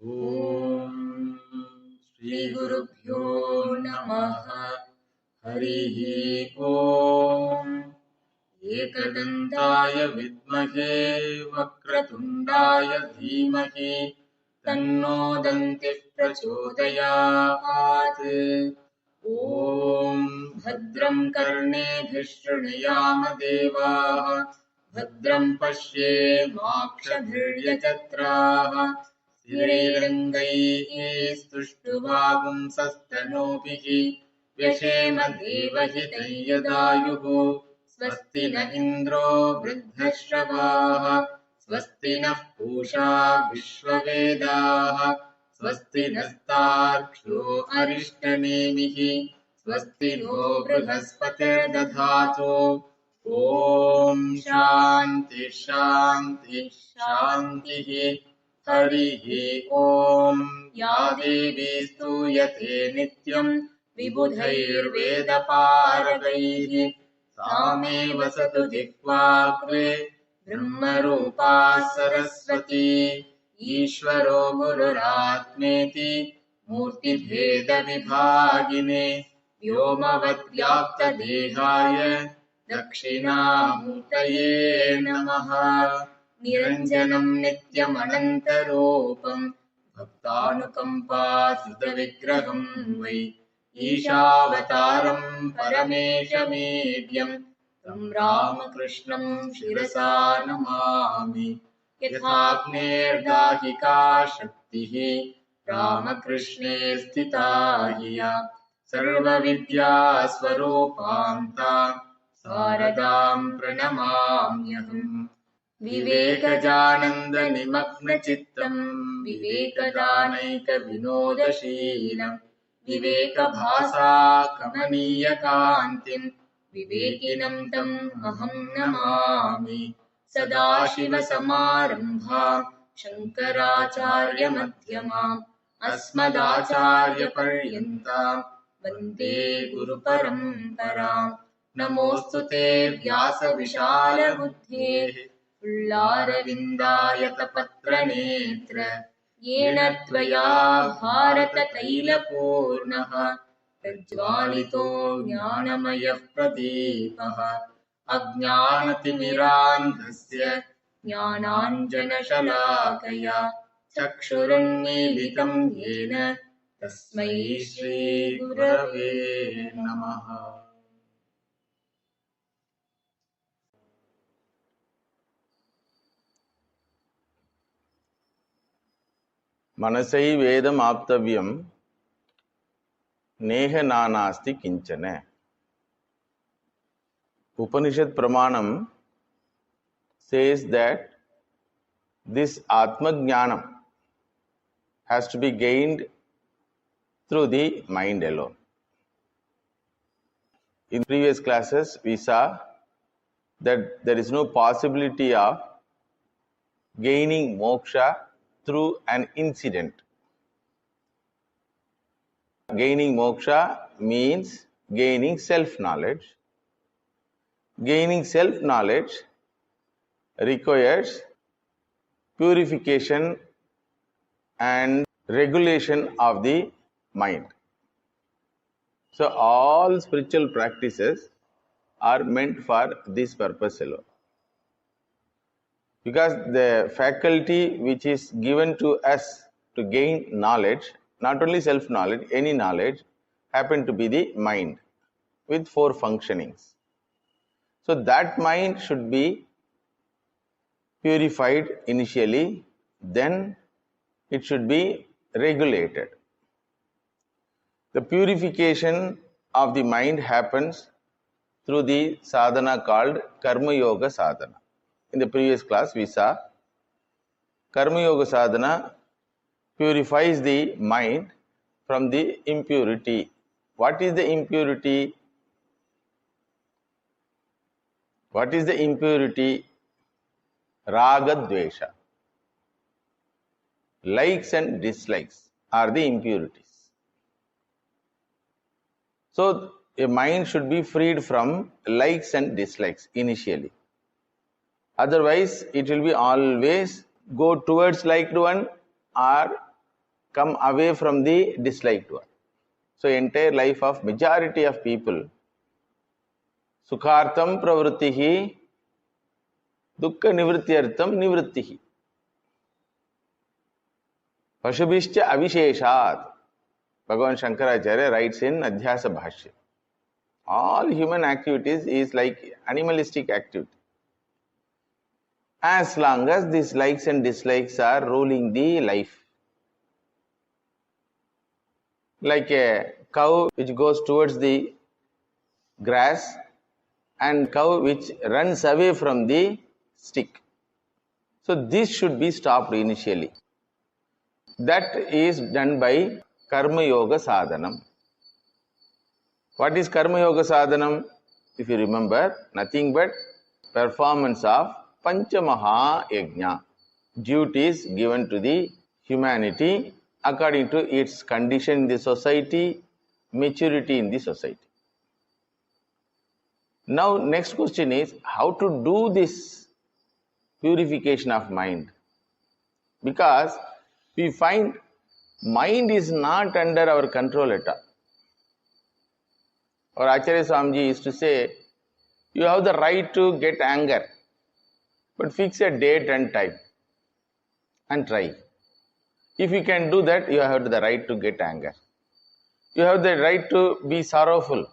ॐ श्रीगुरुभ्यो नमः। हरिः ॐ। एकदन्ताय विद्महे वक्रतुण्डाय धीमहि तन्नो दन्तिः प्रचोदयात्। ॐ भद्रं कर्णेभिः शृणुयाम देवाः भद्रं पश्येमाक्षभिर्यजत्राः स्थिरैरङ्गैः स्तुष्टुवागुंसस्तनूभिः व्यशेम देवहितं यदायुः। स्वस्ति न इन्द्रो वृद्धश्रवाः स्वस्ति नः पूषा विश्ववेदाः स्वस्ति नस्तार्क्ष्यो अरिष्टनेमिः स्वस्ति नो बृहस्पतिर्दधातु। ॐ शान्ति शान्ति शान्तिः। हरिः ॐ। या देवी स्तूयते नित्यं विबुधैर्वेदपारगैः सा मे वसतु जिह्वाग्रे ब्रह्मरूपा सरस्वती। ईश्वरो गुरुरात्मेति मूर्तिभेदविभागिने व्योमवद्व्याप्तदेहाय दक्षिणामूर्तये नमः। निरञ्जनं नित्यमनन्तरूपं भक्तानुकम्पासितविग्रहं वै ईशावतारं परमेशमीड्यं तं रामकृष्णं शिरसा नमामि। यथाग्नेर्दाहिका शक्तिः रामकृष्णे स्थिता हिया सर्वविद्यास्वरूपां तां शारदां प्रणमाम्यहम्। विवेकजानन्दनिमग्नचित्तं विवेकदानैकविनोदशीलं विवेकभासाकमनीयकान्तिं विवेकिनं तम् अहं नमामि। सदाशिवसमारम्भां शङ्कराचार्यमध्यमाम् अस्मदाचार्यपर्यन्तां वन्दे गुरुपरम्पराम्। नमोऽस्तु ते व्यासविशालबुद्धेः उल्लारविन्दायतपत्रनेत्र येन त्वया भारततैलपूर्णः प्रज्वालितो ज्ञानमयः प्रदीपः। अज्ञानतिमिरान्धस्य ज्ञानाञ्जनशलाकया चक्षुरुन्मीलितं येन तस्मै श्रीगुरवे नमः। मनसै वेदमाप्तव्यं नेह नानास्ति किंचन. Upanishad Pramanam says that this Atma Jnanam has to be gained through the mind alone. In previous classes, we saw that there is no possibility of gaining moksha through an incident. Gaining moksha means gaining self-knowledge. Gaining self-knowledge requires purification and regulation of the mind. So all spiritual practices are meant for this purpose alone. Because the faculty which is given to us to gain knowledge, not only self-knowledge, any knowledge, happen to be the mind with 4 functionings. So that mind should be purified initially, then it should be regulated. The purification of the mind happens through the sadhana called Karma Yoga sadhana. In the previous class we saw Karma Yoga sadhana purifies the mind from the impurity. What is the impurity? What is the impurity? Raga Dvesha. Likes and dislikes are the impurities. So a mind should be freed from likes and dislikes initially. Otherwise, it will be always go towards liked one or come away from the disliked one. So entire life of majority of people, sukhartam pravrittihi, dukkha nivrityartham nivrittihi. Pashubhishcha avisheshat. Bhagavan Shankaracharya writes in Adhyasa Bhashya. All human activities is like animalistic activity. As long as these likes and dislikes are ruling the life. Like a cow which goes towards the grass and cow which runs away from the stick. So this should be stopped initially. That is done by Karma Yoga Sadhanam. What is Karma Yoga Sadhanam? If you remember, nothing but performance of Panchamaha Yajna. Duties given to the humanity according to its condition in the society, maturity in the society. Now, next question is how to do this purification of mind. Because we find mind is not under our control at all. Or Acharya Swamiji used to say, you have the right to get anger, but fix a date and time and try. If you can do that, you have the right to get anger. You have the right to be sorrowful.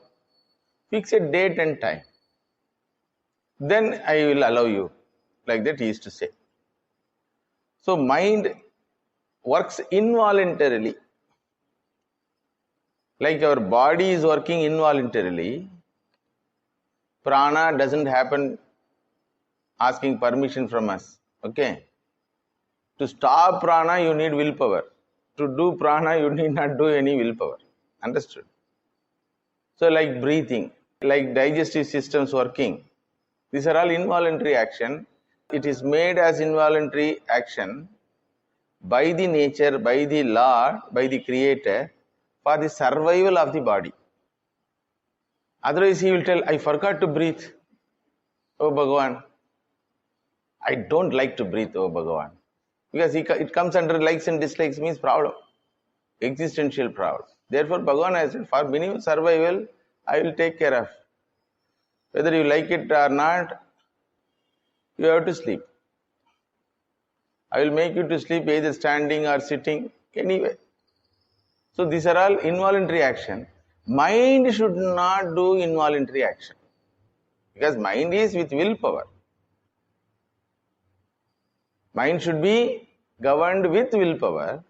Fix a date and time. Then I will allow you. Like that he used to say. So mind works involuntarily. Like our body is working involuntarily, prana doesn't happen asking permission from us. Okay? To stop prana, you need willpower. To do prana, you need not do any willpower. Understood? So like breathing, like digestive systems working, these are all involuntary action. It is made as involuntary action by the nature, by the Lord, by the Creator, for the survival of the body. Otherwise he will tell, I forgot to breathe. Oh Bhagavan, I don't like to breathe, oh Bhagavan. Because it comes under likes and dislikes, means problem. Existential problem. Therefore Bhagavan has said, for minimum survival, I will take care of. Whether you like it or not, you have to sleep. I will make you to sleep either standing or sitting, anyway. So these are all involuntary action. Mind should not do involuntary action. Because mind is with willpower. Mind should be governed with willpower.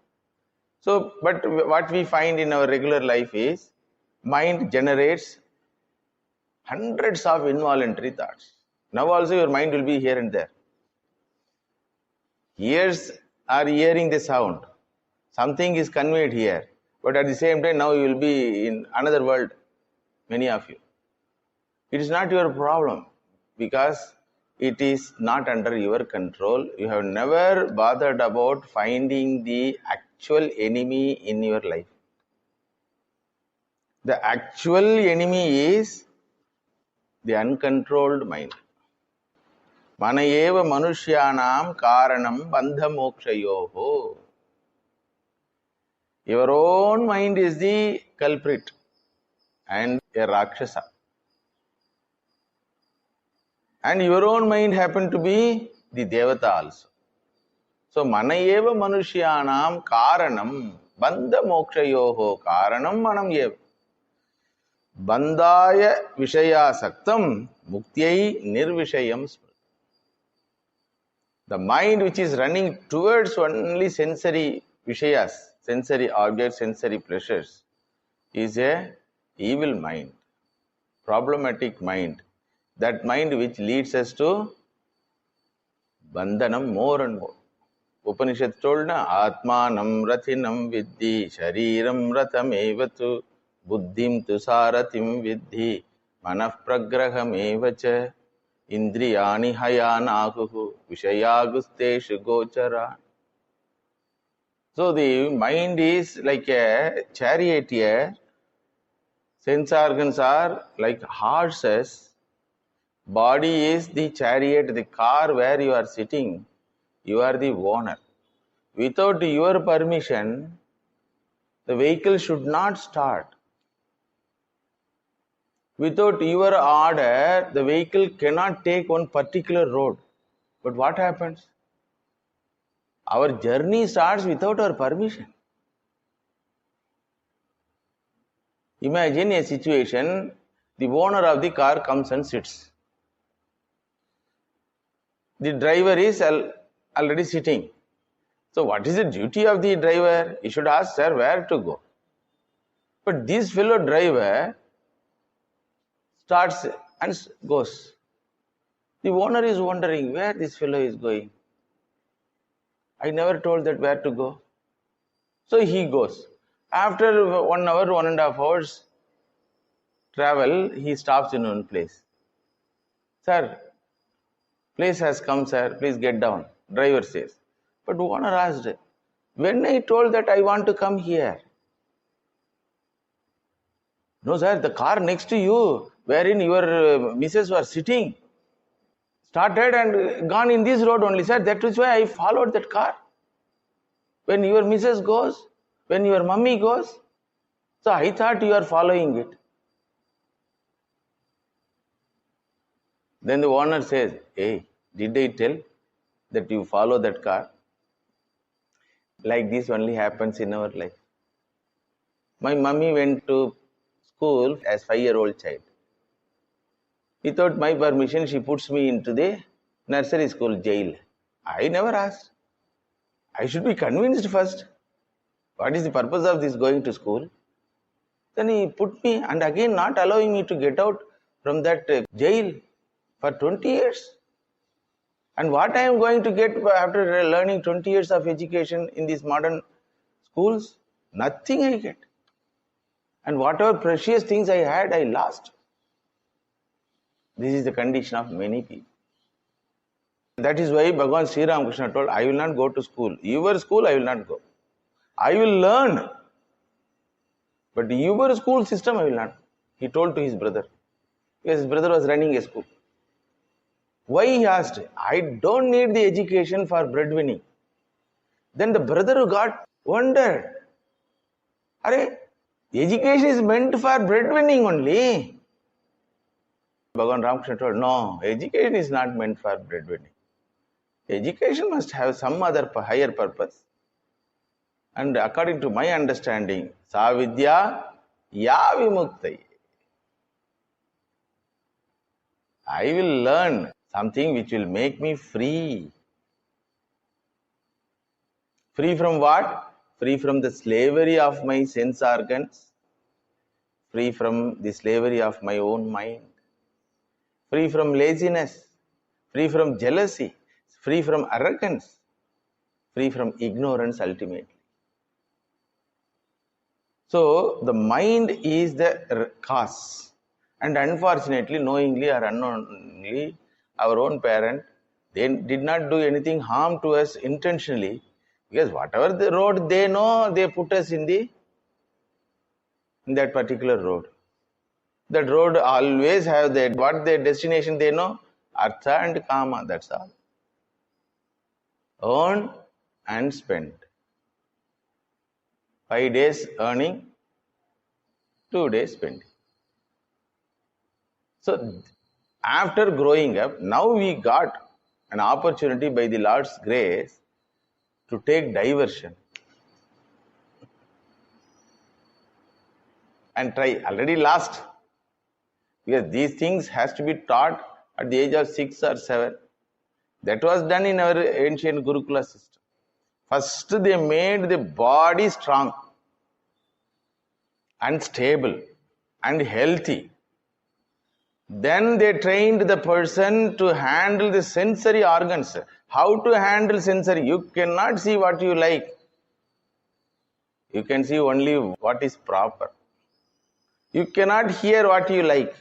So, but what we find in our regular life is, mind generates hundreds of involuntary thoughts. Now also your mind will be here and there. Ears are hearing the sound. Something is conveyed here. But at the same time, now you will be in another world, many of you. It is not your problem because it is not under your control. You have never bothered about finding the actual enemy in your life. The actual enemy is the uncontrolled mind. Manayeva manushyanam karanam bandha mokshayoho. Your own mind is the culprit and a Rakshasa. And your own mind happened to be the Devata also. So, Manayeva Manushyanam Karanam Bandha Mokshayoho Karanam Manam Yeva. Bandhaya Vishaya Saktam Muktyai Nirvishayam Smriti. The mind which is running towards only sensory Vishayas, sensory objects, sensory pleasures, is a evil mind, problematic mind. That mind which leads us to bandhanam more and more. Upanishad told na, Atmanam rathinam viddhi, shariram ratham evatu, buddhim tu sarathim viddhi, manah pragraham evacha, indriyani hayanahuhu, vishayagusteshu gochara. So the mind is like a charioteer, sense organs are like horses. Body is the chariot, the car where you are sitting, you are the owner. Without your permission, the vehicle should not start. Without your order, the vehicle cannot take one particular road. But what happens? Our journey starts without our permission. Imagine a situation, the owner of the car comes and sits. The driver is already sitting. So what is the duty of the driver? He should ask, sir, where to go? But this fellow driver starts and goes. The owner is wondering where this fellow is going. I never told that where to go. So he goes. After 1 hour, 1.5 hours travel, he stops in one place. Sir, place has come, sir. Please get down. Driver says. But owner asked, when I told that I want to come here? No, sir, the car next to you, wherein your missus was sitting, started and gone in this road only, sir. That is why I followed that car. When your missus goes, when your mummy goes, so I thought you are following it. Then the owner says, hey, did I tell that you follow that car? Like this only happens in our life. My mummy went to school as 5-year-old child. Without my permission, she puts me into the nursery school jail. I never asked. I should be convinced first. What is the purpose of this going to school? Then he put me and again not allowing me to get out from that jail for 20 years. And what I am going to get after learning 20 years of education in these modern schools? Nothing I get. And whatever precious things I had, I lost. This is the condition of many people. That is why Bhagavan Sri Ramakrishna told, I will not go to school. Your school, I will not go. I will learn. But your school system, I will not. He told to his brother. Because his brother was running a school. Why, he asked? I don't need the education for breadwinning. Then the brother got wondered. Arey, education is meant for breadwinning only. Bhagavan Ramakrishna told, no, education is not meant for breadwinning. Education must have some other higher purpose. And according to my understanding, sa vidya ya vimuktai. I will learn something which will make me free. Free from what? Free from the slavery of my sense organs. Free from the slavery of my own mind. Free from laziness. Free from jealousy. Free from arrogance. Free from ignorance ultimately. So, the mind is the cause. And unfortunately, knowingly or unknowingly, our own parent, they did not do anything harm to us intentionally. Because whatever the road they know, they put us in that particular road. That road always have that, what their destination they know? Artha and Kama, that's all. Earn and spend. 5 days earning, 2 days spending. So, after growing up, now we got an opportunity by the Lord's grace to take diversion and try. Already lost, because these things has to be taught at the age of 6 or 7. That was done in our ancient Gurukula system. First they made the body strong and stable and healthy. Then they trained the person to handle the sensory organs. How to handle sensory? You cannot see what you like. You can see only what is proper. You cannot hear what you like.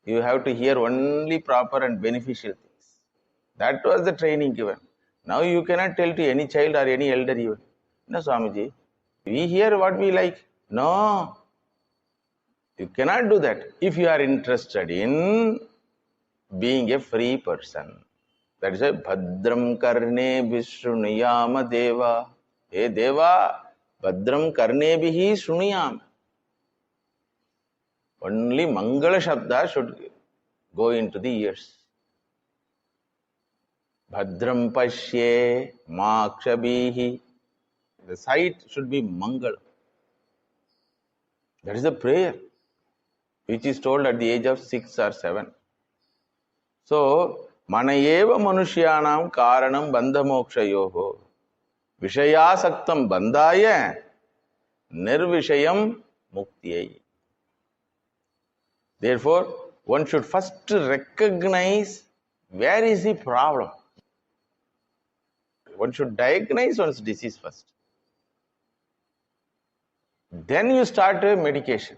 You have to hear only proper and beneficial things. That was the training given. Now you cannot tell to any child or any elder even, no, Swamiji, we hear what we like. No. You cannot do that. If you are interested in being a free person, that is why Bhadram Karne Vishrunayama Deva. Hey Deva, Bhadram karnebihi shruniyam. Only Mangala Shabda should go into the ears. Bhadram Pashye Makshabihi. The sight should be Mangala. That is the prayer which is told at the age of 6 or 7. So, Manayeva Manushyanam Karanam Bandhamokshayoho Vishayasaktam Bandhaya Nirvishayam Muktiyai. Therefore, one should first recognize where is the problem. One should diagnose one's disease first. Then you start a medication.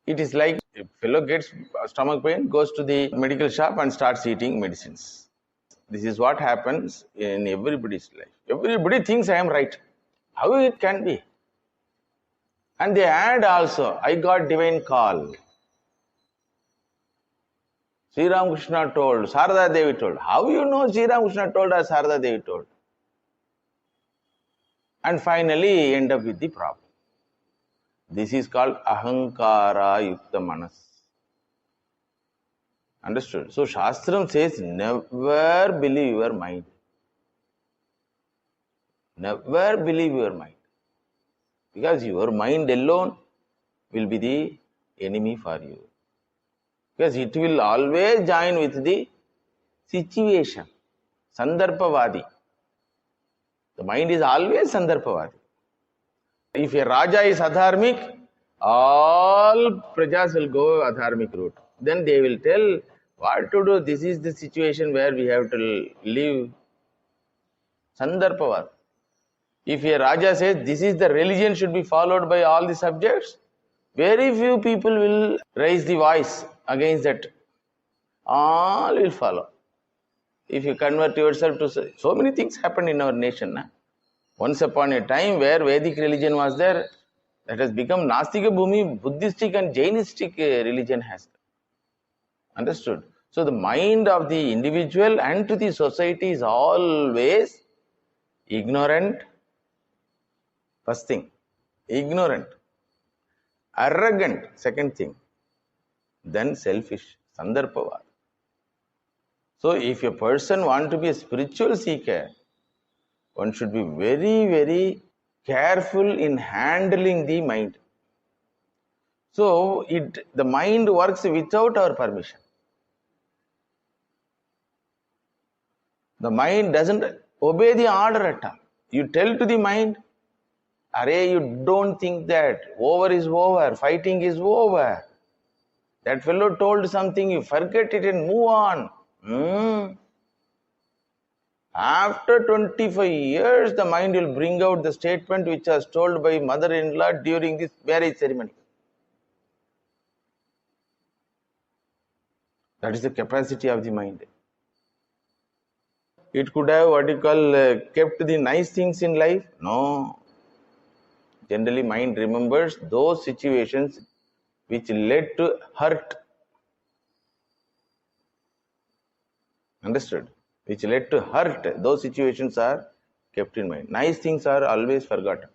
It is like a fellow gets stomach pain, goes to the medical shop and starts eating medicines. This is what happens in everybody's life. Everybody thinks I am right. How it can be? And they add also, I got divine call. Sri Ramakrishna told, Sarada Devi told. How you know Sri Ramakrishna told or Sarada Devi told? And finally end up with the problem. This is called ahankara yukta manas. Understood? So Shastram says never believe your mind. Never believe your mind. Because your mind alone will be the enemy for you. Because it will always join with the situation. Sandarbhavadi. The mind is always Sandarbhavadi. If a Raja is adharmic, all prajas will go adharmic route. Then they will tell what to do. This is the situation where we have to live. Sandarbhavadi. If a Raja says this is the religion should be followed by all the subjects, very few people will raise the voice against that. All will follow. If you convert yourself to so many things happened in our nation. Once upon a time where Vedic religion was there, that has become Nastika Bhumi, Buddhistic and Jainistic religion has. Understood? So the mind of the individual and to the society is always ignorant. First thing, ignorant. Arrogant, second thing. Then selfish, Sandarbhavad. So if a person wants to be a spiritual seeker, one should be very, very careful in handling the mind. So the mind works without our permission. The mind doesn't obey the order at all. You tell to the mind, Arey, you don't think that. Over is over. Fighting is over. That fellow told something, you forget it and move on. After 25 years, the mind will bring out the statement which was told by mother-in-law during this marriage ceremony. That is the capacity of the mind. It could have what you call kept the nice things in life. No. Generally, mind remembers those situations which led to hurt. Understood? Which led to hurt. Those situations are kept in mind. Nice things are always forgotten.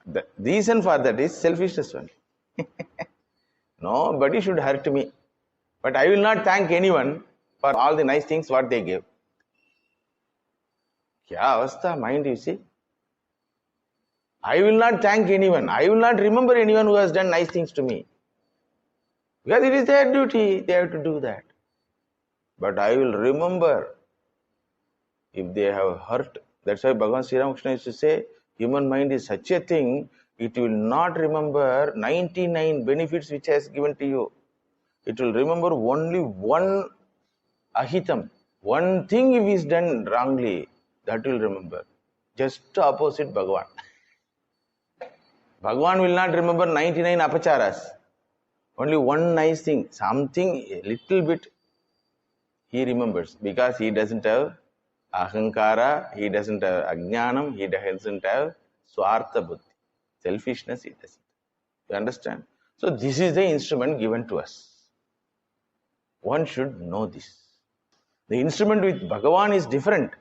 The reason for that is selfishness only. Nobody should hurt me. But I will not thank anyone for all the nice things what they gave. Kya avastha mind, you see? I will not thank anyone. I will not remember anyone who has done nice things to me. Because it is their duty. They have to do that. But I will remember if they have hurt. That's why Bhagavan Sri Ramakrishna used to say, human mind is such a thing, it will not remember 99 benefits which has given to you. It will remember only one ahitam. One thing if is done wrongly, that will remember. Just opposite Bhagavan. Bhagavan will not remember 99 apacharas. Only one nice thing, something, a little bit, he remembers. Because he doesn't have ahankara, he doesn't have ajnanam, he doesn't have swartha buddhi. Selfishness, he doesn't. You understand? So this is the instrument given to us. One should know this. The instrument with Bhagavan is different.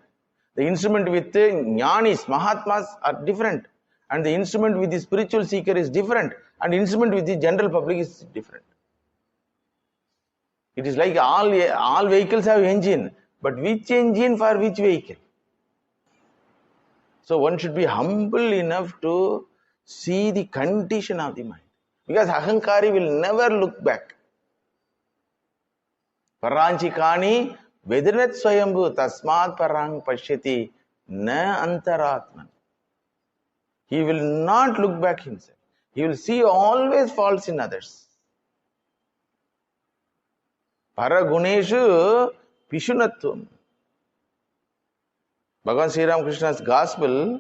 The instrument with the jnanis, mahatmas are different. And the instrument with the spiritual seeker is different. And the instrument with the general public is different. It is like all vehicles have engine. But which engine for which vehicle? So one should be humble enough to see the condition of the mind. Because ahankari will never look back. Paranchikani vedinat swayambhu tasmat parang pashyati na antaratman. He will not look back himself. He will see always faults in others. Paraguneshu pishunatvam. Bhagavan Sri Ramakrishna's gospel,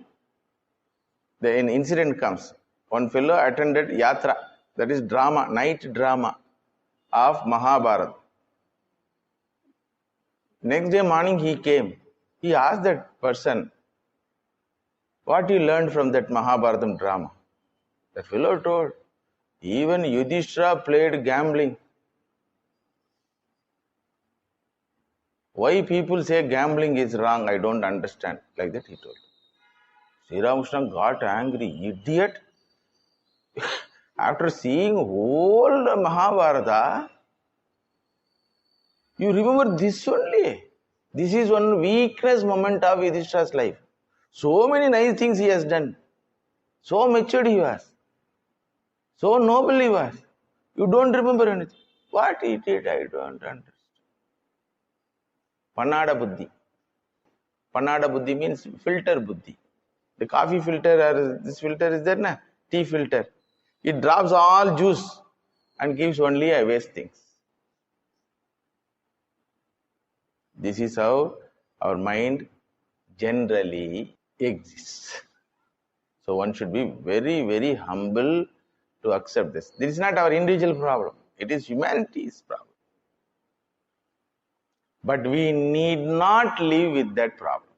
an incident comes. One fellow attended yatra, that is drama, night drama of Mahabharata. Next day morning he came. He asked that person, what you learned from that Mahabharatam drama? The fellow told, even Yudhishthira played gambling. Why people say gambling is wrong, I don't understand. Like that he told. Sri Ramakrishna got angry. Idiot. After seeing whole Mahabharata, you remember this only. This is one weakness moment of Yudhishthira's life. So many nice things he has done. So matured he was. So noble he was. You don't remember anything. What he did, I don't understand. Panada buddhi. Panada buddhi means filter buddhi. The coffee filter or this filter is there, na? Tea filter. It drops all juice and gives only a waste things. This is how our mind generally exists. So one should be very, very humble to accept this. This is not our individual problem. It is humanity's problem. But we need not live with that problem.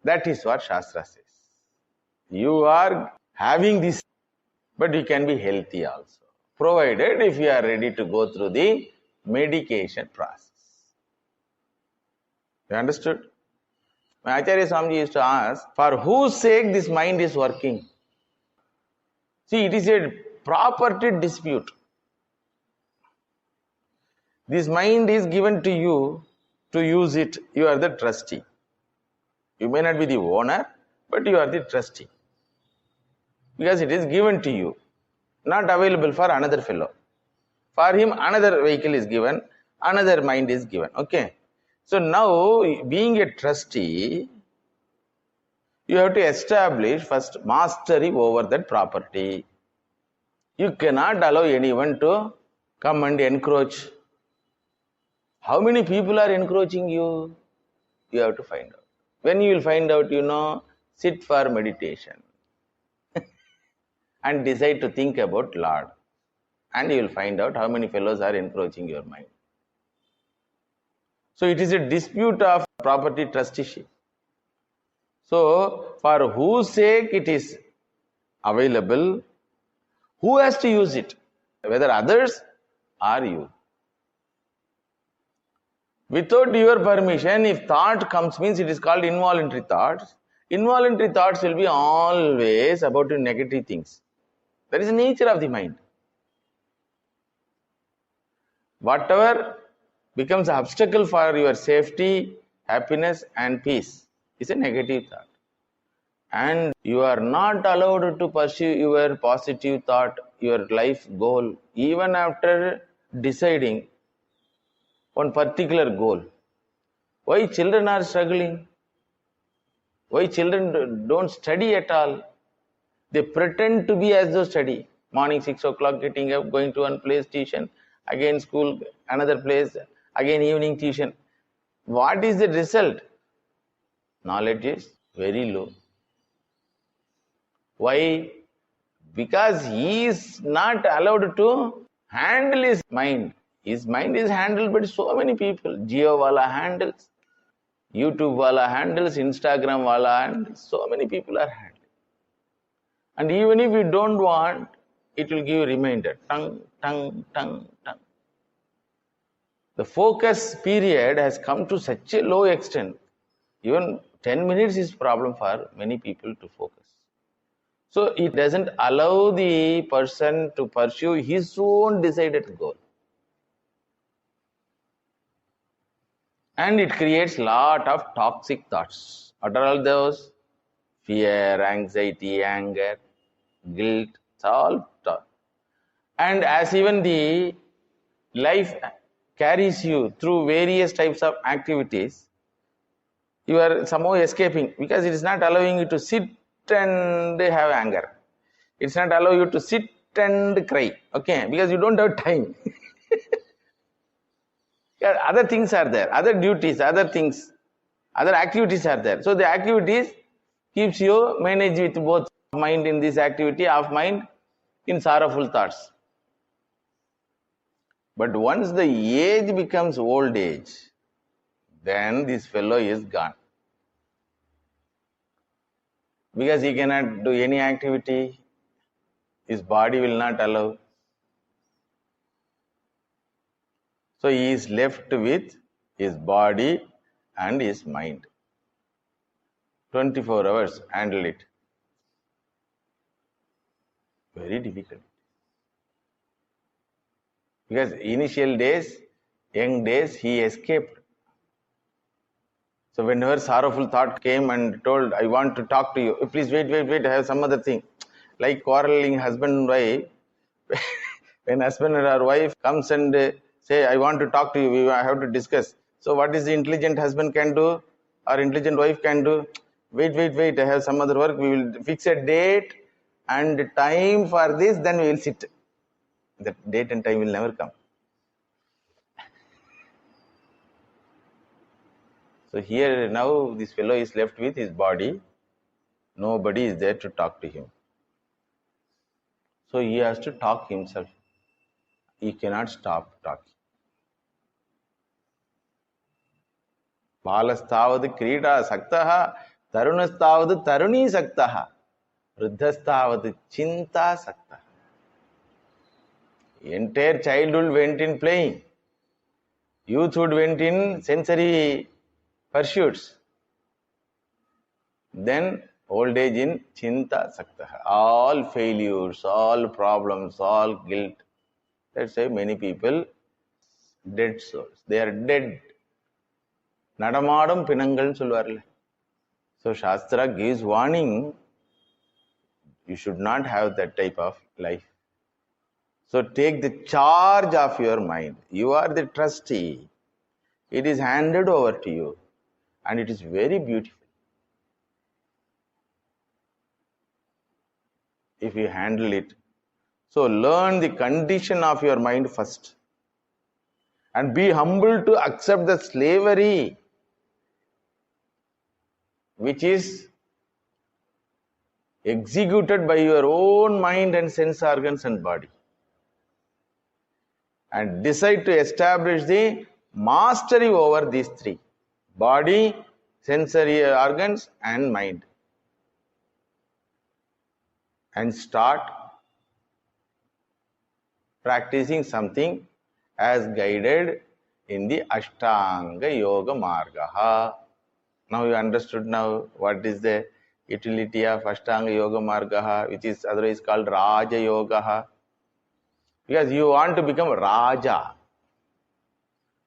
That is what Shastra says. You are having this, but you can be healthy also. Provided if you are ready to go through the medication process. You understood? My Acharya Swamiji used to ask, for whose sake this mind is working? See, it is a property dispute. This mind is given to you to use it. You are the trustee. You may not be the owner, but you are the trustee. Because it is given to you, not available for another fellow. For him, another vehicle is given, another mind is given. Okay. So now, being a trustee, you have to establish first mastery over that property. You cannot allow anyone to come and encroach. How many people are encroaching you? You have to find out. When you will find out, sit for meditation and decide to think about Lord. And you will find out how many fellows are encroaching your mind. So it is a dispute of property trusteeship. So for whose sake it is available, who has to use it? Whether others or you. Without your permission, if thought comes, means it is called involuntary thoughts. Involuntary thoughts will be always about negative things. That is the nature of the mind. Whatever becomes an obstacle for your safety, happiness and peace is a negative thought. And you are not allowed to pursue your positive thought, your life goal, even after deciding one particular goal. Why children are struggling? Why children don't study at all? They pretend to be as though study. Morning 6 o'clock getting up, going to one place tuition, again school, another place, again evening tuition. What is the result? Knowledge is very low. Why? Because he is not allowed to handle his mind. His mind is handled by so many people. Jio wala handles, YouTube wala handles, Instagram wala handles. So many people are handling. And even if you don't want, it will give a reminder. Tongue, tongue, tongue, tongue. The focus period has come to such a low extent. Even 10 minutes is problem for many people to focus. So it doesn't allow the person to pursue his own decided goal. And it creates lot of toxic thoughts. What are all those? Fear, anxiety, anger, guilt, it's all thought. And as even the life carries you through various types of activities, you are somehow escaping because it is not allowing you to sit and have anger. It's not allowing you to sit and cry, okay, because you don't have time. Yeah, other things are there, other duties, other things, other activities are there. So the activities keeps you managed with both mind in this activity, of mind in sorrowful thoughts. But once the age becomes old age, then this fellow is gone. Because he cannot do any activity, his body will not allow. So he is left with his body and his mind. 24 hours, handle it. Very difficult. Because initial days, young days, he escaped. So whenever sorrowful thought came and told, I want to talk to you, please wait, I have some other thing. Like quarreling husband and wife, when husband or wife comes and say, I want to talk to you, we have to discuss. So what is the intelligent husband can do or intelligent wife can do? Wait, I have some other work, we will fix a date and time for this, then we will sit. That date and time will never come. So here now this fellow is left with his body. Nobody is there to talk to him. So he has to talk himself. He cannot stop talking. Balastavad krida saktaha, tarunastavad taruni saktaha, vruddhastavad chinta saktaha. Entire childhood went in playing. Youthhood went in sensory pursuits. Then old age in chinta saktaha. All failures, all problems, all guilt. That's why many people, dead souls, they are dead. Nadamadam pinangal solvarle. So Shastra gives warning, you should not have that type of life. So take the charge of your mind. You are the trustee. It is handed over to you. And it is very beautiful. If you handle it. So learn the condition of your mind first. And be humble to accept the slavery which is executed by your own mind and sense organs and body. And decide to establish the mastery over these three: body, sensory organs and mind. And start practicing something as guided in the Ashtanga Yoga Marga. Now you understood now what is the utility of Ashtanga Yoga Marga, which is otherwise called Raja Yoga. Because you want to become Raja.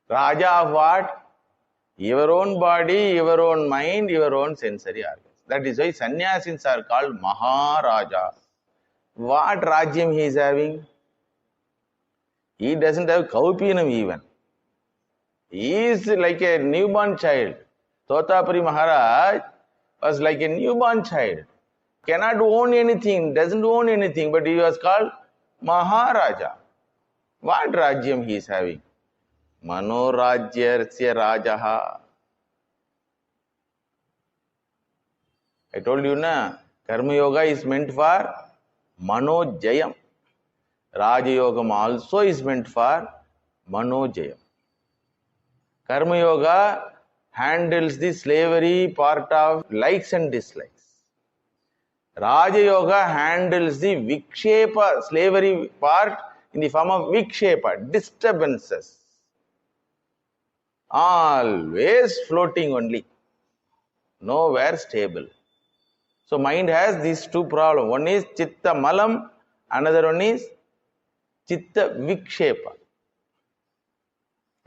Raja of what? Your own body, your own mind, your own sensory organs. That is why sannyasins are called Maharaja. What Rajyam he is having? He doesn't have Kaupinam even. He is like a newborn child. Totapuri Maharaj was like a newborn child. Cannot own anything, doesn't own anything, but he was called Maharaja. What Rajyam he is having? Manorajyasya Rajaha. I told you na, Karma Yoga is meant for Manojayam. Raja Yogam also is meant for Manojayam. Karma Yoga handles the slavery part of likes and dislikes. Raja Yoga handles the Vikshepa slavery part in the form of Vikshepa, disturbances. Always floating only. nowhere stable. So mind has these two problems. One is chitta malam, another one is chitta vikshepa.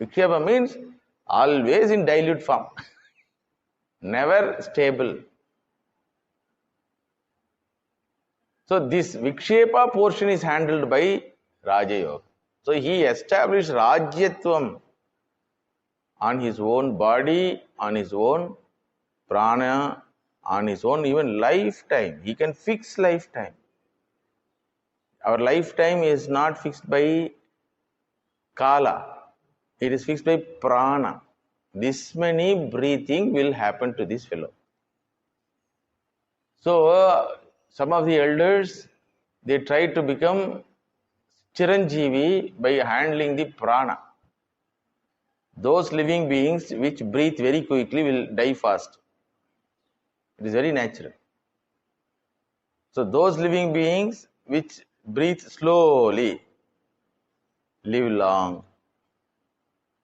Vikshepa means always in dilute form, never stable. So this vikshepa portion is handled by Raja Yoga. So he established Rajyatvam on his own body, on his own prana, on his own even lifetime. He can fix lifetime. Our lifetime is not fixed by kala. It is fixed by prana. This many breathing will happen to this fellow. So some of the elders, they try to become Chiranjeevi by handling the prana. Those living beings which breathe very quickly will die fast. It is very natural. So those living beings which breathe slowly live long.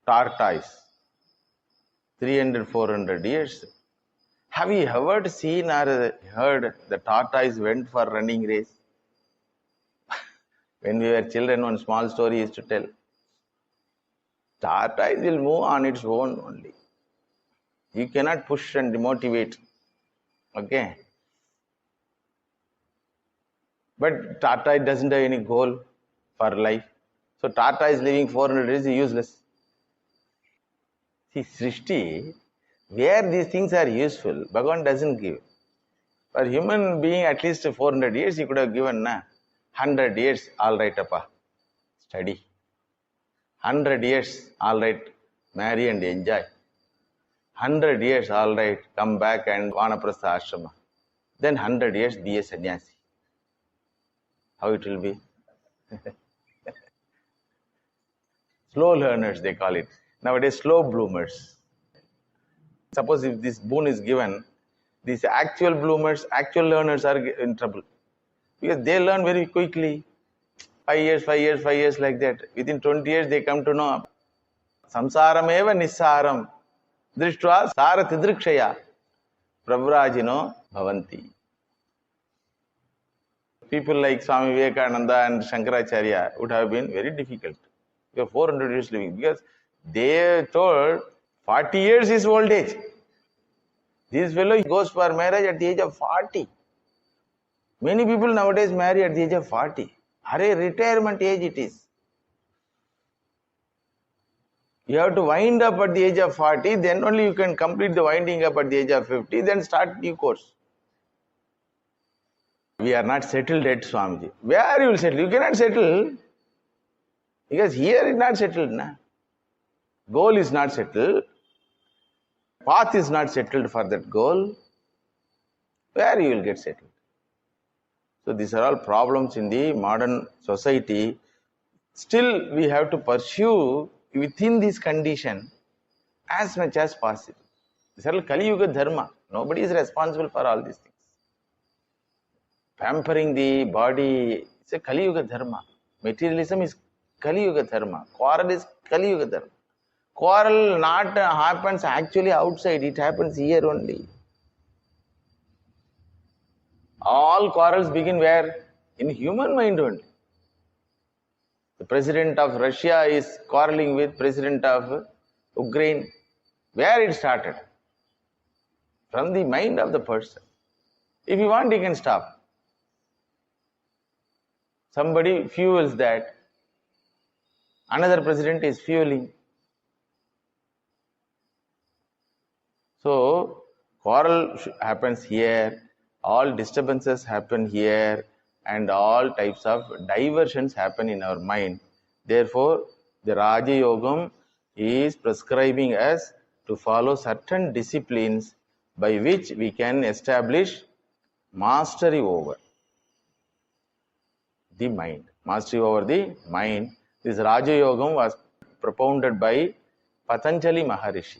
Tortoise, 300, 400 years. Have you ever seen or heard the tortoise went for running race? When we were children, one small story is to tell. Tortoise will move on its own only. You cannot push and demotivate. Okay? But tortoise doesn't have any goal for life. So tortoise living 400 years is useless. See, Srishti, where these things are useful, Bhagavan doesn't give. For human being, at least 400 years, he could have given 100 years, all right, appa, study. 100 years, all right, marry and enjoy. 100 years, all right, come back and Vanaprastha ashrama. Then 100 years, be a sannyasi. How it will be? Slow learners, they call it. Nowadays, slow bloomers. Suppose if this boon is given, these actual bloomers, actual learners are in trouble. Because they learn very quickly. 5 years, 5 years, 5 years like that. Within 20 years, they come to know. Samsarameva nissaram. Drishtva saratidrikshaya. Pravrajino bhavanti. People like Swami Vivekananda and Shankaracharya would have been very difficult. They are 400 years living. Because they told 40 years is old age. This fellow goes for marriage at the age of 40. Many people nowadays marry at the age of 40. Are retirement age it is. You have to wind up at the age of 40, then only you can complete the winding up at the age of 50, then start new course. We are not settled yet, Swamiji. Where you will settle? You cannot settle. Because here it is not settled. Na? Goal is not settled. Path is not settled for that goal. Where you will get settled? So these are all problems in the modern society. Still, we have to pursue within this condition as much as possible. This is all Kali Yuga Dharma. Nobody is responsible for all these things. Pampering the body, it's a Kali Yuga Dharma. Materialism is Kali Yuga Dharma. Quarrel is Kali Yuga Dharma. Quarrel not happens actually outside, it happens here only. All quarrels begin where? In human mind only. The president of Russia is quarreling with president of Ukraine. Where it started? From the mind of the person. If you want, you can stop. Somebody fuels that. Another president is fueling. So, quarrel happens here. All disturbances happen here. And all types of diversions happen in our mind. Therefore, the Raja Yogam is prescribing us to follow certain disciplines by which we can establish mastery over the mind. Mastery over the mind. This Raja Yogam was propounded by Patanjali Maharishi,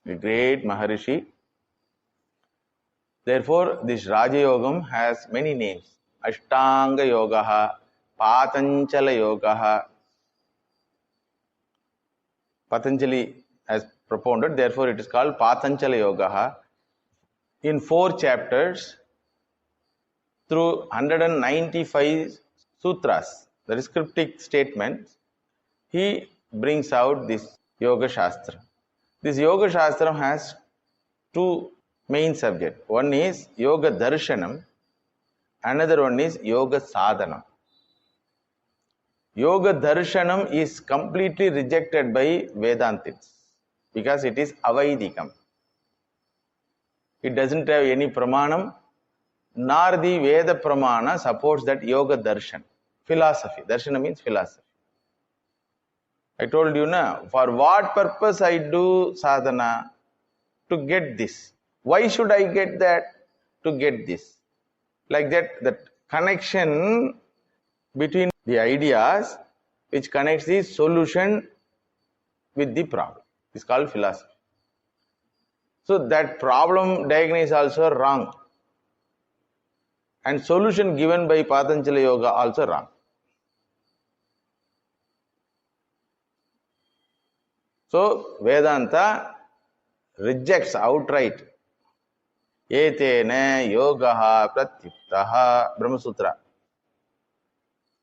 the great Maharishi. Therefore, this Raja Yogam has many names. Ashtanga Yogaha, Patanjala Yogaha. Patanjali has propounded. Therefore, it is called Patanjala Yoga. In 4 chapters, through 195 sutras, that is cryptic statements, he brings out this Yoga Shastra. This Yoga Shastra has 2 main subjects. One is Yoga Darshanam, another one is Yoga Sadhanam. Yoga Darshanam is completely rejected by Vedantists because it is Avaidikam. It doesn't have any pramanam, nor the Veda pramana supports that Yoga Darshan. Philosophy. Darshana means philosophy. I told you now, for what purpose I do sadhana? To get this. Why should I get that? To get this. Like that connection between the ideas which connects the solution with the problem is called philosophy. So that problem diagnosis is also wrong. And solution given by Patanjali Yoga also wrong. So Vedanta rejects outright etena yogaha pratyuktaha Brahma Sutra.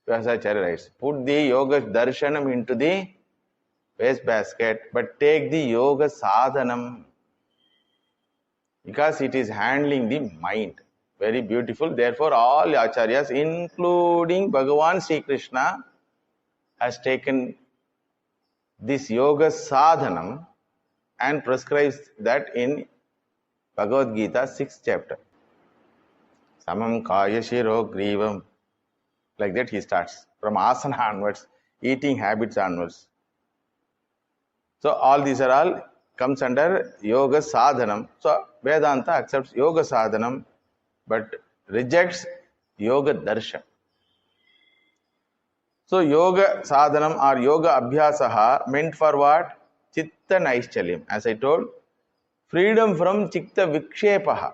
Vyasacharya writes, put the yoga darshanam into the waste basket, but take the yoga sadhanam because it is handling the mind. Very beautiful. Therefore, all acharyas, including Bhagavan Sri Krishna, has taken this yoga sadhanam and prescribes that in Bhagavad Gita 6th chapter. Samam kaya shiro grivam. Like that he starts from asana onwards, eating habits onwards. So all these are all comes under yoga sadhanam. So Vedanta accepts yoga sadhanam but rejects yoga darshan. So yoga sadhanam or yoga abhyasaha meant for what? Chitta naischalyam. As I told, freedom from chitta vikshepaha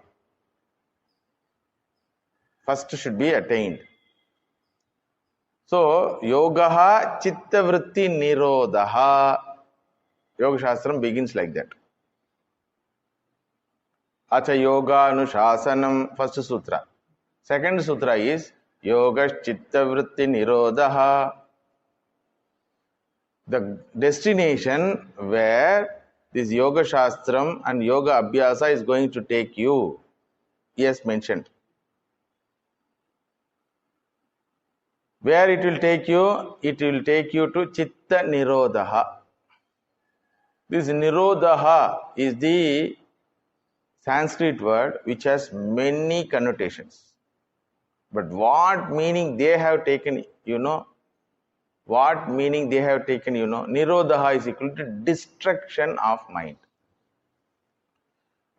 first should be attained. So yogaha chitta vritti nirodha. Yoga Shastram begins like that. Acha yoga anushasanam, first sutra. Second sutra is yoga chitta vritti nirodha. The destination where this yoga shastram and yoga abhyasa is going to take you, yes, mentioned. Where it will take you? It will take you to chitta nirodha. This nirodha is the Sanskrit word which has many connotations. But what meaning they have taken, What meaning they have taken, Nirodha is equal to destruction of mind.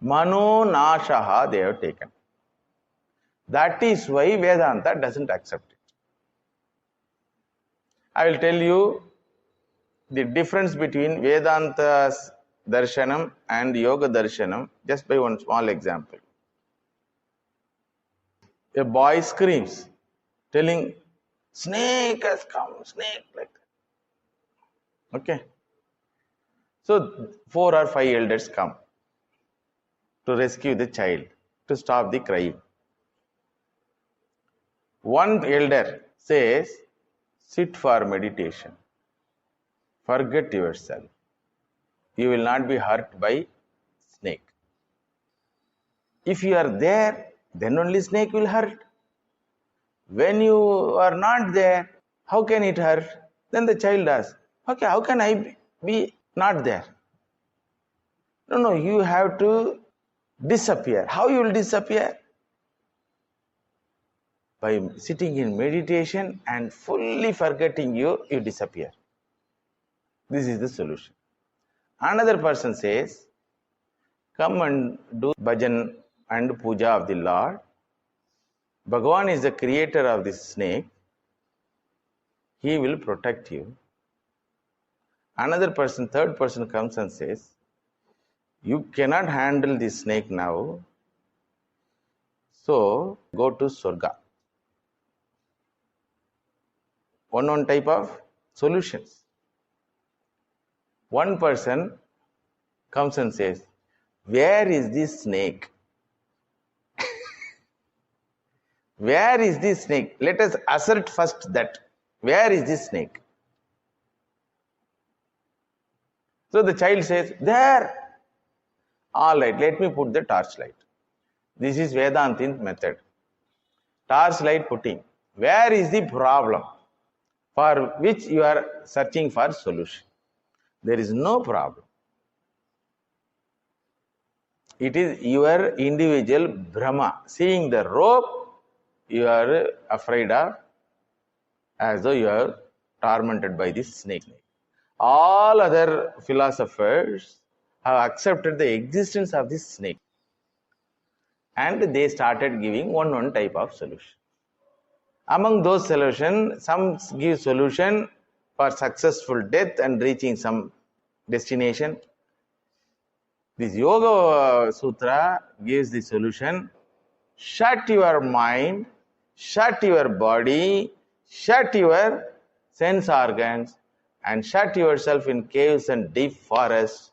Mano nashaha they have taken. That is why Vedanta doesn't accept it. I will tell you the difference between Vedanta's darshanam and yoga darshanam just by one small example. A boy screams, telling, snake has come, snake, like that. Okay. So 4 or 5 elders come to rescue the child, to stop the crying. One elder says, sit for meditation. Forget yourself. You will not be hurt by snake. If you are there, then only snake will hurt. When you are not there, how can it hurt? Then the child asks, okay, how can I be not there? No, you have to disappear. How you will disappear? By sitting in meditation and fully forgetting you disappear. This is the solution. Another person says, come and do bhajan and puja of the Lord. Bhagavan is the creator of this snake. He will protect you. Another person, third person comes and says, you cannot handle this snake now. So go to Swarga. One type of solutions. One person comes and says, where is this snake? Where is this snake? Let us assert first that. Where is this snake? So the child says, there. All right, let me put the torchlight. This is Vedantin's method. Torchlight putting. Where is the problem for which you are searching for solution? There is no problem. It is your individual Brahma. Seeing the rope, you are afraid of, as though you are tormented by this snake. All other philosophers have accepted the existence of this snake. And they started giving one type of solution. Among those solutions, some give solution for successful death and reaching some destination. This Yoga Sutra gives the solution. Shut your mind, shut your body, shut your sense organs, and shut yourself in caves and deep forests.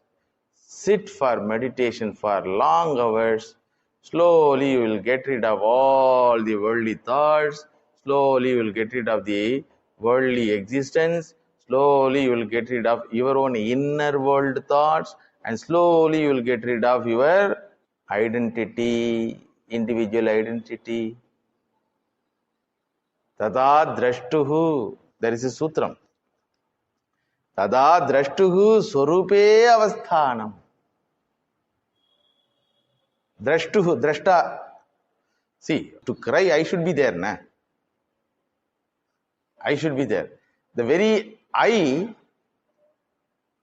Sit for meditation for long hours. Slowly you will get rid of all the worldly thoughts. Slowly you will get rid of the worldly existence. Slowly you will get rid of your own inner world thoughts. And slowly you will get rid of your identity, individual identity. Tada drashtuhu. There is a sutram. Tada drashtuhu swarupe avasthanam. Drashtuhu, drashta. See, to cry, I should be there, na? I should be there. The very I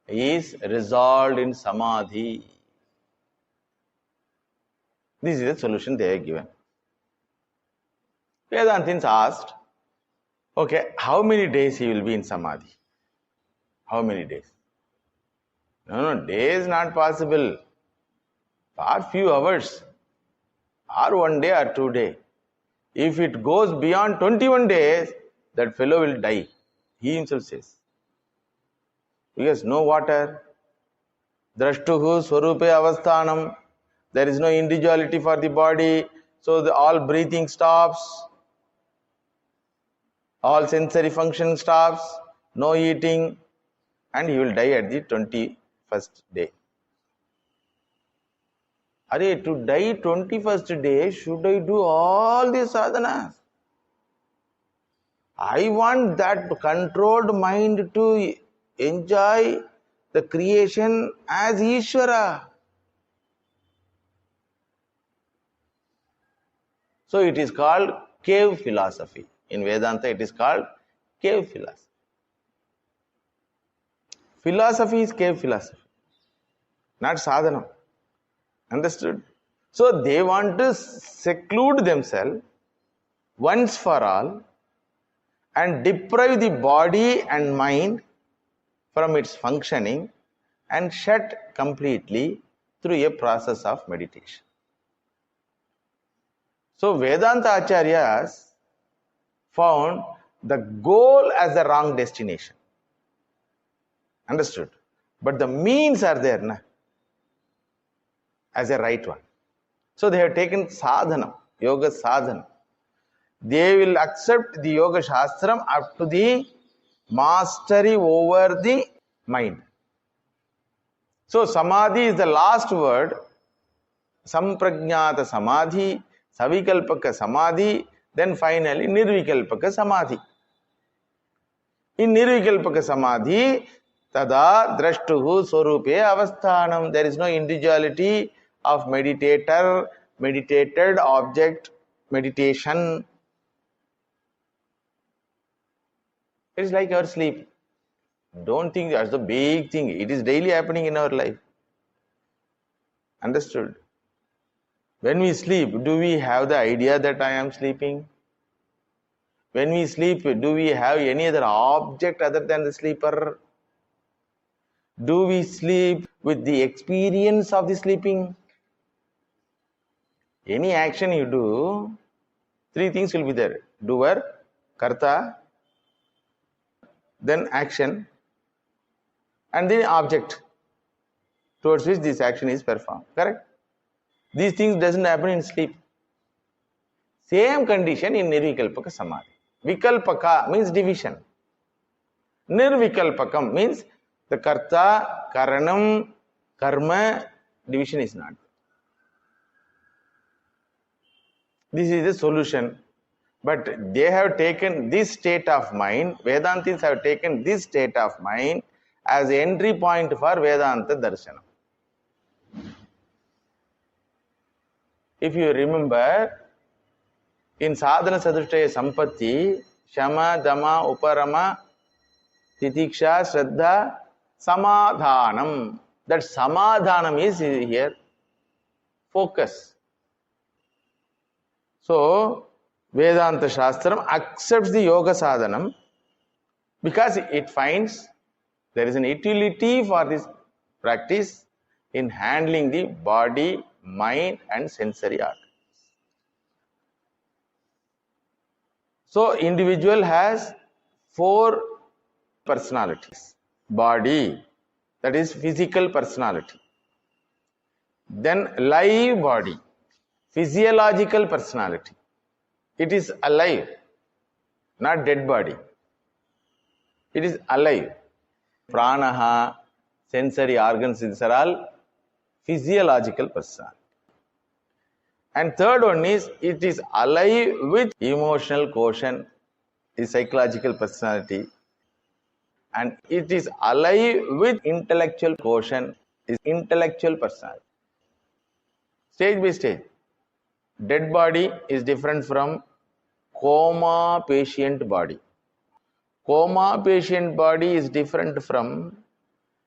is resolved in samadhi. This is the solution they have given. Vedantins asked, okay, how many days he will be in samadhi? How many days? No, days not possible. For few hours, or 1 day or 2 days. If it goes beyond 21 days, that fellow will die. He himself says. Because no water. Drashtuhu swarupe avasthanam. There is no individuality for the body. So all breathing stops. All sensory function stops. No eating. And he will die at the 21st day. To die 21st day, should I do all these sadhanas? I want that controlled mind to enjoy the creation as Ishvara. So it is called cave philosophy. In Vedanta, it is called cave philosophy. Philosophy is cave philosophy, not sadhana. Understood? So they want to seclude themselves once for all and deprive the body and mind from its functioning and shut completely through a process of meditation. So Vedanta Acharyas found the goal as the wrong destination. Understood? But the means are there, na? As a right one. So they have taken sadhana, yoga sadhana. They will accept the yoga shastram up to the mastery over the mind. So samadhi is the last word. Samprajnata samadhi, savikalpaka samadhi, then finally nirvikalpaka samadhi. In nirvikalpaka samadhi, tada drashtuhu swarupe avasthanam. There is no individuality of meditator, meditated object, meditation. It is like our sleep. Don't think that's the big thing. It is daily happening in our life. Understood? When we sleep, do we have the idea that I am sleeping? When we sleep, do we have any other object other than the sleeper? Do we sleep with the experience of the sleeping? Any action you do, three things will be there. Doer, karta, then action, and then object. towards which this action is performed. Correct? These things doesn't happen in sleep. Same condition in Nirvikalpaka Samadhi. Vikalpaka means division. Nirvikalpakam means the karta, karanam, karma, division is not. This is the solution. But they have taken this state of mind, Vedantis have taken this state of mind as the entry point for Vedanta Darshanam. If you remember, in Sadhana Sadhushtaya Sampatti, Shama, Dama, Uparama, Titiksha, Shraddha, Samadhanam. That Samadhanam is here. Focus. So, Vedanta Shastram accepts the Yoga Sadhanam because it finds there is an utility for this practice in handling the body, mind and sensory organs. So, individual has 4 personalities. Body, that is physical personality. Then live body, physiological personality. It is alive, not dead body. It is alive. Pranaha, sensory organs, these are all physiological personality. And third one is, it is alive with emotional quotient, is psychological personality. And it is alive with intellectual quotient, is intellectual personality. Stage by stage. Dead body is different from coma patient body. Coma patient body is different from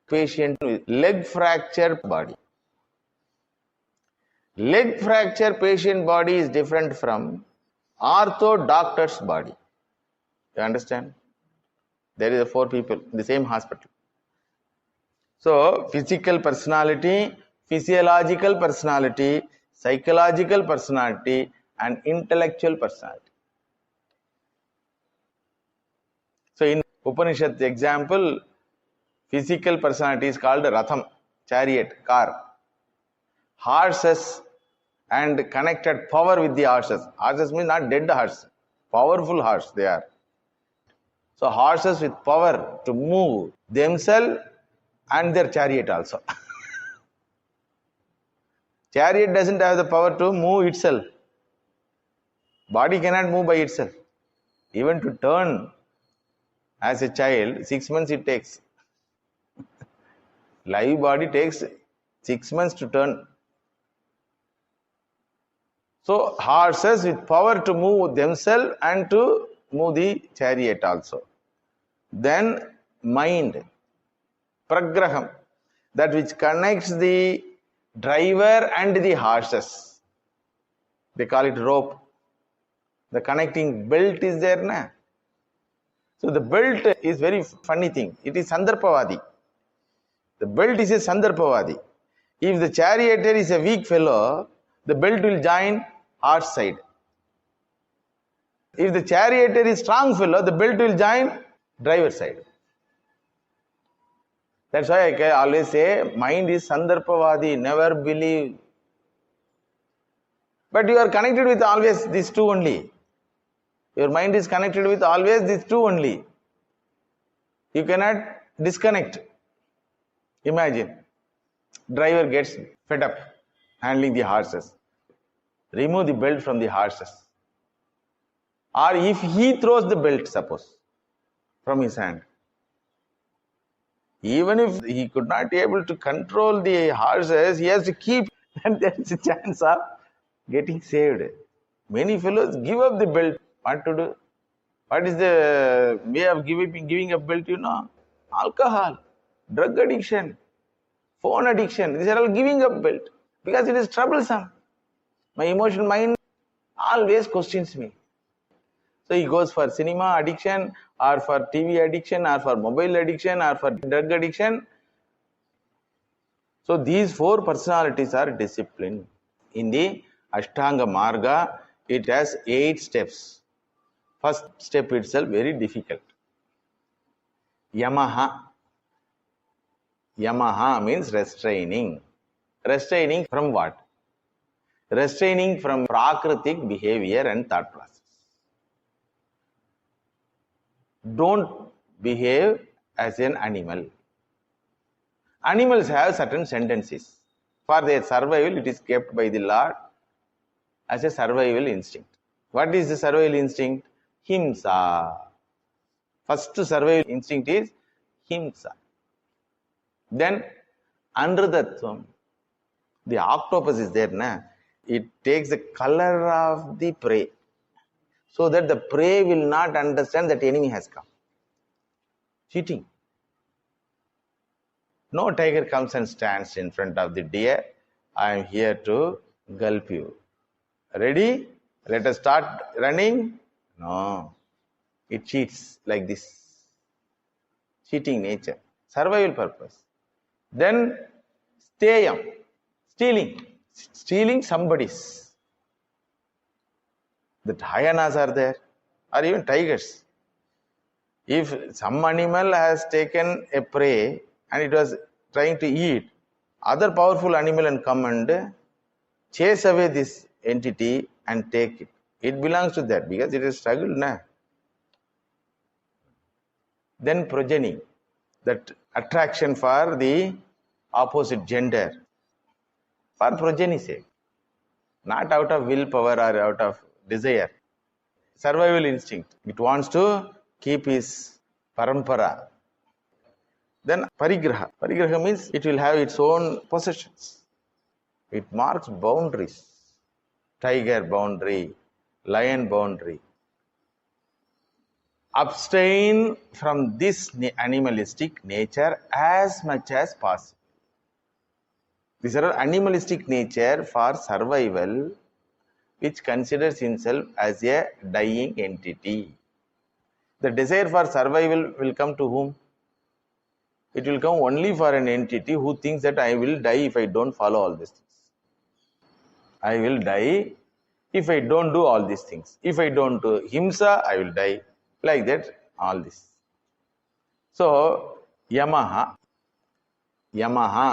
patient with leg fracture body. Leg fracture patient body is different from ortho doctor's body. You understand? There is 4 people in the same hospital. So, physical personality, physiological personality, psychological personality and intellectual personality. So, in Upanishad example, physical personality is called Ratham, chariot, car. Horses and connected power with the horses. Horses means not dead horse, powerful horse they are. So, horses with power to move themselves and their chariot also. Chariot doesn't have the power to move itself. Body cannot move by itself. Even to turn as a child, 6 months it takes. Live body takes 6 months to turn. So, horses with power to move themselves and to move the chariot also. Then mind, pragraham, that which connects the driver and the horses. They call it rope. The connecting belt is there, na? So the belt is very funny thing. It is Sandarpavadi. The belt is a Sandarpavadi. If the charioteer is a weak fellow, the belt will join horse side. If the charioteer is strong fellow, the belt will join driver side. That's why I always say, mind is Sandarpavadi, never believe. But you are connected with always these 2 only. Your mind is connected with always these 2 only. You cannot disconnect. Imagine, driver gets fed up handling the horses. Remove the belt from the horses. Or if he throws the belt, suppose, from his hand, even if he could not be able to control the horses, he has to keep, and there is a chance of getting saved. Many fellows give up the belt. What to do? What is the way of giving up belt? You know, alcohol, drug addiction, phone addiction. These are all giving up belt because it is troublesome. My emotional mind always questions me. So he goes for cinema addiction, or for TV addiction, or for mobile addiction, or for drug addiction. So these 4 personalities are disciplined. In the Ashtanga Marga, it has 8 steps. First step itself very difficult. Yamaha. Yamaha means restraining. Restraining from what? Restraining from prakritic behavior and thought process. Don't behave as an animal. Animals have certain tendencies. For their survival, it is kept by the Lord as a survival instinct. What is the survival instinct? Himsa. First survival instinct is himsa. Then anrudatvam. The octopus is there, na? It takes the color of the prey, so that the prey will not understand that enemy has come. Cheating. No tiger comes and stands in front of the deer. I am here to gulp you. Ready? Let us start running. No. It cheats like this. Cheating nature. Survival purpose. Then stayam. Stealing. Stealing somebody's. The hyenas are there, or even tigers. If some animal has taken a prey and it was trying to eat, other powerful animal and come and chase away this entity and take it. It belongs to that because it is struggled, na? Then progeny, that attraction for the opposite gender, for progeny's sake, not out of willpower or out of desire. Survival instinct. It wants to keep his parampara. Then parigraha. Parigraha means it will have its own possessions. It marks boundaries. Tiger boundary, lion boundary. Abstain from this animalistic nature as much as possible. These are animalistic nature for survival, which considers himself as a dying entity. The desire for survival will come to whom? It will come only for an entity who thinks that I will die if I don't follow all these things. I will die if I don't do all these things. If I don't do himsa, I will die. Like that, all this. So, Yamaha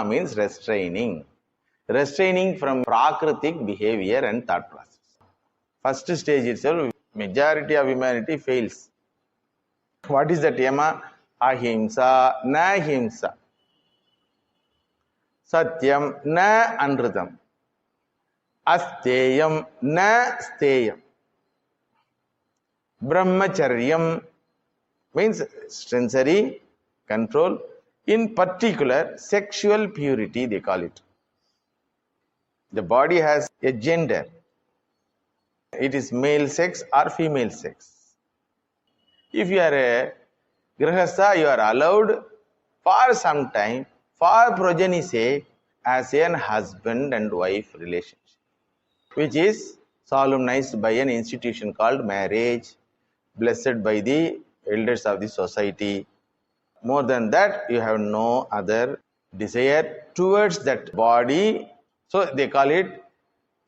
means restraining. Restraining from prakritic behavior and thought process. First stage itself, majority of humanity fails. What is that yama? Ahimsa, na himsa. Satyam, na anrutam. Asteyam, na steyam. Brahmacharyam means sensory control. In particular, sexual purity, they call it. The body has a gender. It is male sex or female sex. If you are a grihastha, you are allowed for some time, for progeny's sake, as an husband and wife relationship, which is solemnized by an institution called marriage, blessed by the elders of the society. More than that, you have no other desire towards that body. So they call it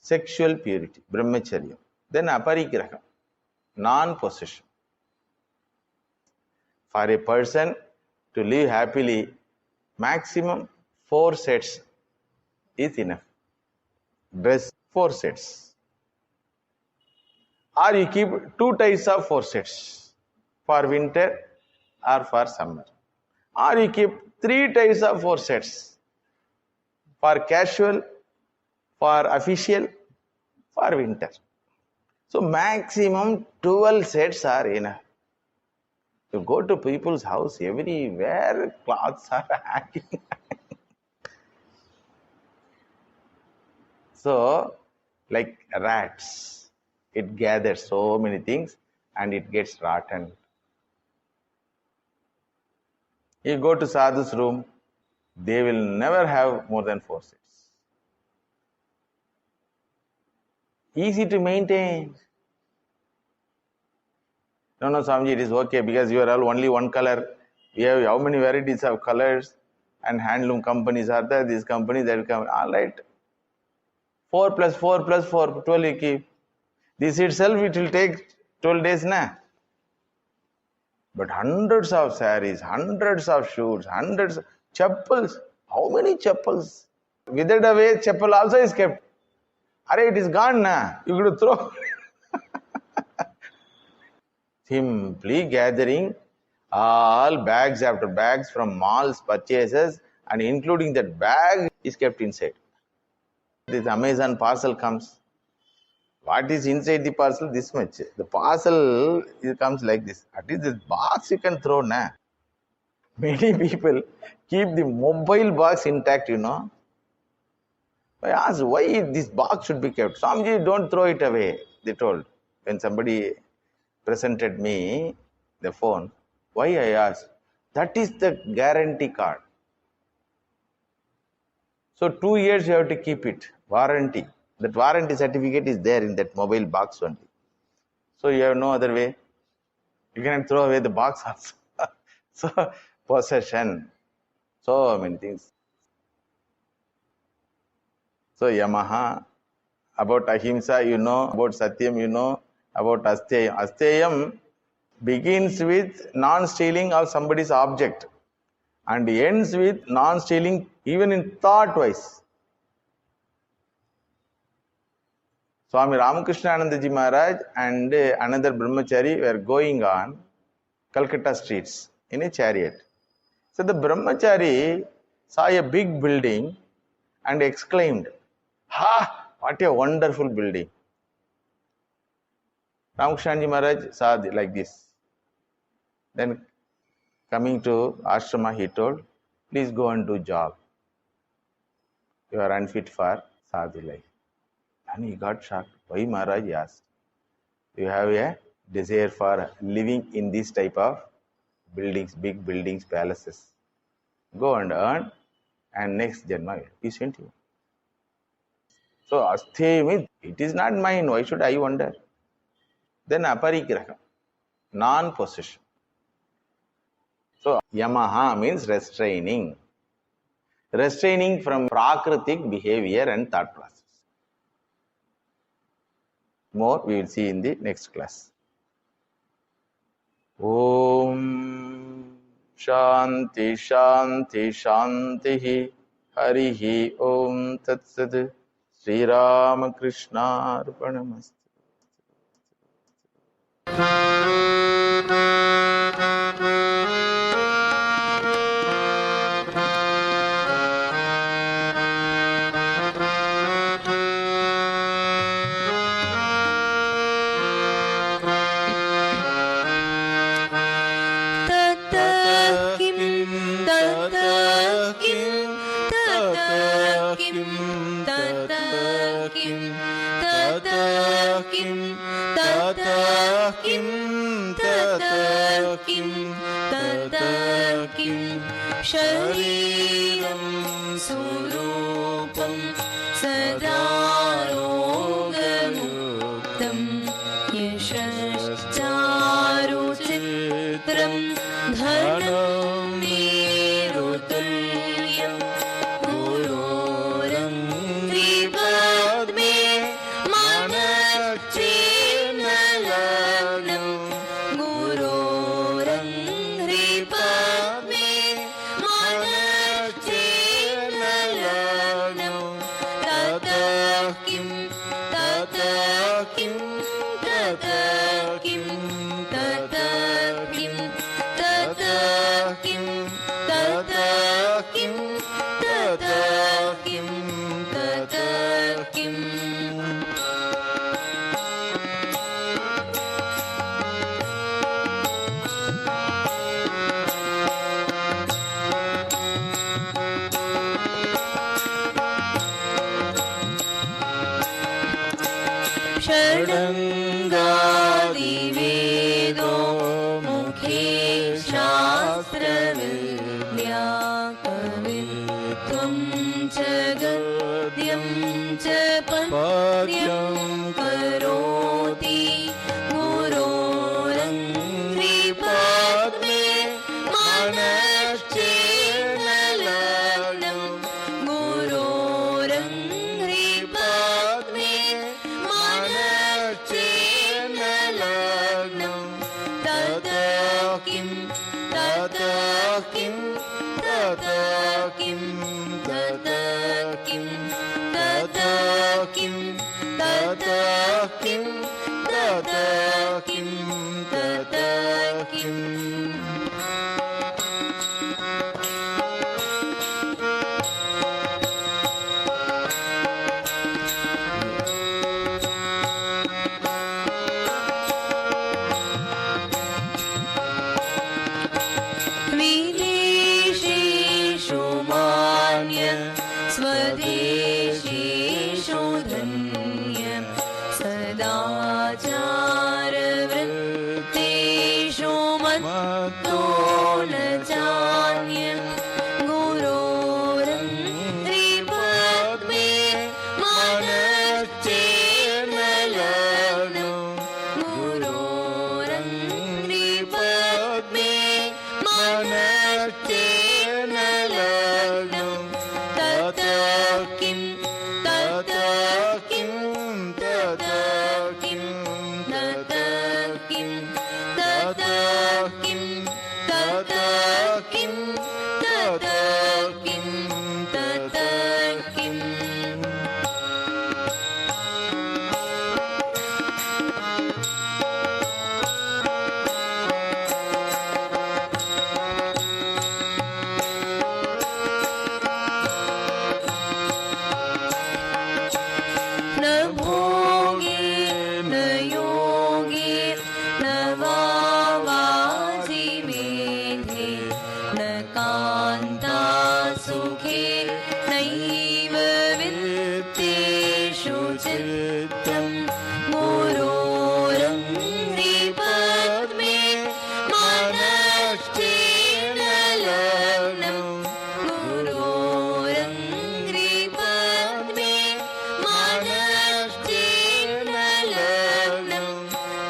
sexual purity, brahmacharya. Then aparigraha, non-possession. For a person to live happily, maximum 4 sets is enough. Dress 4 sets. Or you keep 2 types of 4 sets, for winter or for summer. Or you keep 3 types of 4 sets, for casual, for official, for winter. So maximum 12 sets are enough. You go to people's house, everywhere clothes are hanging. So, like rats, it gathers so many things and it gets rotten. You go to sadhu's room, they will never have more than 4 sets. Easy to maintain. No, Swamiji, it is okay because you are all only one color. We have how many varieties of colors, and handloom companies are there, these companies that will come. All right. 4 plus 4 plus 4, 12 you keep. This itself, it will take 12 days, na? But hundreds of saris, hundreds of shoes, hundreds of chappals. How many chappals? Withered away chappal also is kept. Arey, it is gone na. You could throw. Simply gathering all bags after bags from malls purchases, and including that bag is kept inside. This Amazon parcel comes. What is inside the parcel? This much. The parcel it comes like this. At least this box you can throw na. Many people keep the mobile box intact, I asked why this box should be kept. Swamiji, don't throw it away, they told. When somebody presented me the phone, why I asked? That is the guarantee card. So 2 years you have to keep it, warranty. That warranty certificate is there in that mobile box only. So you have no other way. You cannot throw away the box also. So possession, so many things. So Yamaha, about Ahimsa about Satyam about Asteyam. Asteyam begins with non-stealing of somebody's object and ends with non-stealing even in thought-wise. Swami Ramakrishna Maharaj and another Brahmachari were going on Calcutta streets in a chariot. So the Brahmachari saw a big building and exclaimed, "Ha! What a wonderful building." Ramakrishna Maharaj saw like this. Then coming to ashrama, he told, "Please go and do job. You are unfit for sadhu life." And he got shocked. Why, Maharaj? He asked. You have a desire for living in this type of buildings, big buildings, palaces. Go and earn, and next Janma, he sent you. So, Asthemi, it is not mine. Why should I wonder? Then Aparigraha, non-possession. So, Yamaha means restraining. Restraining from prakritic behavior and thought process. More we will see in the next class. Om Shanti Shanti Shanti Harihi Om Tat Sat Sri Ramakrishna Arpanamastu. Shariram surupam sadarogam yashascharu chitram dhanam nirutulyam gururam tripadme manachinalanam gururam tripadme षडङ्गादिवेदो मुखे शास्त्रविद्या कवित्वं च गद्यं च पद्यं करोति गुरोरङ्घ्रिपाद्मे मनश्चेन्नलग्नं गुरोरङ्घ्रिपाद्मे मनश्चेन्नलग्नं ततः किं किं तत किं तत किम् विदेशेषु मान्य स्वदेशेषु धन्य सदाचारवृत्तेषु मत्तो न चान्य गुरोरङ्घ्रिपद्मे मनश्चेन्न लग्नो गुरोरङ्घ्रिपद्मे मनश्चेन्न लग्नो तत किं तत किं तत किं तत किं तत किं तत किं तत किं तत किम् न भोगे न योगे न वावासि मेधे न कान्ता सुखे नैव वित्तेषु चित्तं गुरोरङ्घ्रिपद्मे मनश्चेन्न लग्नो गुरोरङ्घ्रिपद्मे मनश्चेन्न लग्नो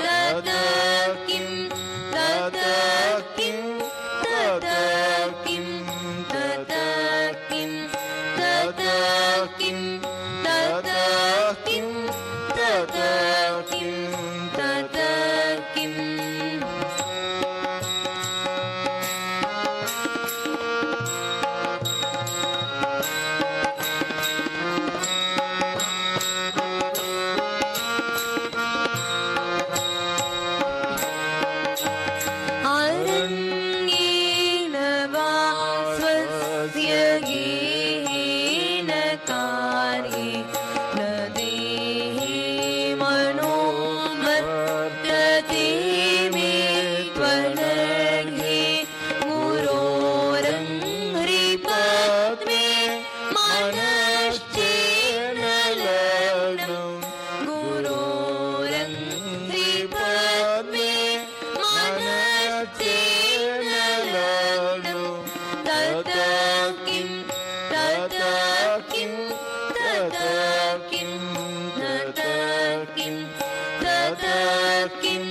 तत किं तत किं तत किं तत किं तत किं तत किं तत किं तत किम् अरण्येन वा स्वस्य गेहेन कार्ये न देहे मनो वर्तते मे त्वनर्घे गुरोरङ्घ्रिपद्मे मनश्चेन्न लग्नो गुरोरङ्घ्रिपद्मे मनश्चेन्न लग्नो तत किं तत किं तत किं तत किं तत किं